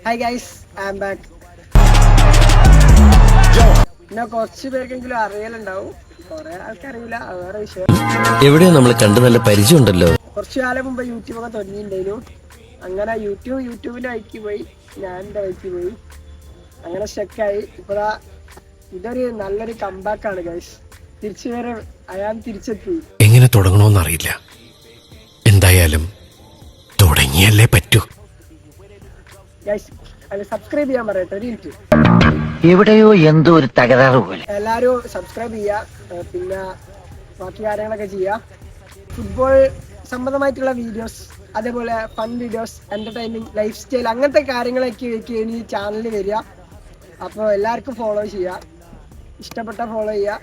Hi guys, I am back. പിന്നെ കുറച്ച് പേർക്കെങ്കിലും അറിയലുണ്ടാവും, കുറെ ആൾക്കറിയില്ല, വേറെ വിഷയം. എവിടെയോ നമ്മൾ കണ്ട് നല്ല പരിചയമുണ്ടല്ലോ. കുറച്ചു കാലം മുമ്പ് യൂട്യൂബൊക്കെ തുടങ്ങിയിട്ടുണ്ടായിരുന്നു. അങ്ങനെ യൂട്യൂബിന്റെ വഴിക്ക് പോയി, ഞാൻ എൻ്റെ വഴിക്ക് പോയി, അങ്ങനെ സ്റ്റക്കായി. ഇപ്പോഴാ ഇതൊരു നല്ലൊരു കംബാക്കാണ് ഗൈസ്. തിരിച്ചു വരെ അയാൾ തിരിച്ചെത്തി. എങ്ങനെ തുടങ്ങണമെന്നറിയില്ല, എന്തായാലും തുടങ്ങിയല്ലേ പറ്റൂ. ഗൈസ് അത് സബ്സ്ക്രൈബ് ചെയ്യാൻ പറയട്ടെ, ഒരു മിനിറ്റ്. എവിടെയോ എന്തോ ഒരു തകരാറ് പോലെ. എല്ലാവരും സബ്സ്ക്രൈബ് ചെയ്യുക, പിന്നെ ബാക്കി കാര്യങ്ങളൊക്കെ ചെയ്യുക. ഫുട്ബോൾ സംബന്ധമായിട്ടുള്ള വീഡിയോസ്, അതേപോലെ fun videos, entertaining, life style, അങ്ങനത്തെ കാര്യങ്ങളൊക്കെ ഇനി ഈ ചാനലിൽ വരിക. അപ്പോൾ എല്ലാവർക്കും ഫോളോ ചെയ്യുക, ഇഷ്ടപ്പെട്ട ഫോളോ ചെയ്യുക,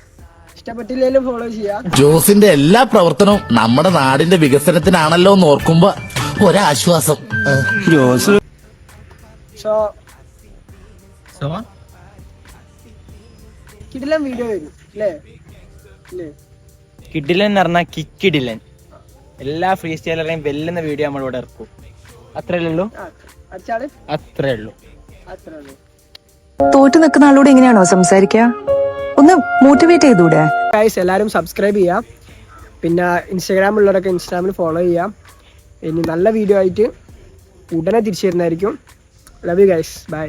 ഇഷ്ടപ്പെട്ടില്ലെങ്കിലും ഫോളോ ചെയ്യുക. ജോസിന്റെ എല്ലാ പ്രവർത്തനവും നമ്മുടെ നാടിന്റെ വികസനത്തിനാണല്ലോ എന്ന് ഓർക്കുമ്പോ ഒരാശ്വാസം. ജോസ് സോ കിടിലൻ വീഡിയോ വരും അല്ലേ? കിഡിലൻ എന്ന് പറഞ്ഞാൽ കിക്കിഡിലൻ. എല്ലാ ഫ്രീ സ്റ്റൈലറേയും വെല്ലുന്ന വീഡിയോ നമ്മളിവിടെ ഇറക്കും. അത്രയല്ലേ ഉള്ളൂ, അത്രേ ഉള്ളൂ. തോറ്റു നിൽക്കുന്ന ആളോട് എങ്ങനെയാണോ സംസാരിക്കുക? ഒന്ന് മോട്ടിവേറ്റ് ചെയ്തൂടെ? ഗൈസ് എല്ലാവരും സബ്സ്ക്രൈബ് ചെയ്യാം, പിന്നെ ഇൻസ്റ്റാഗ്രാമിലുള്ളവരൊക്കെ ഇൻസ്റ്റാഗ്രാമിൽ ഫോളോ ചെയ്യാം. ഇനി നല്ല വീഡിയോ ആയിട്ട് ഉടനെ തിരിച്ചു വരുന്നതായിരിക്കും. Love you guys, by.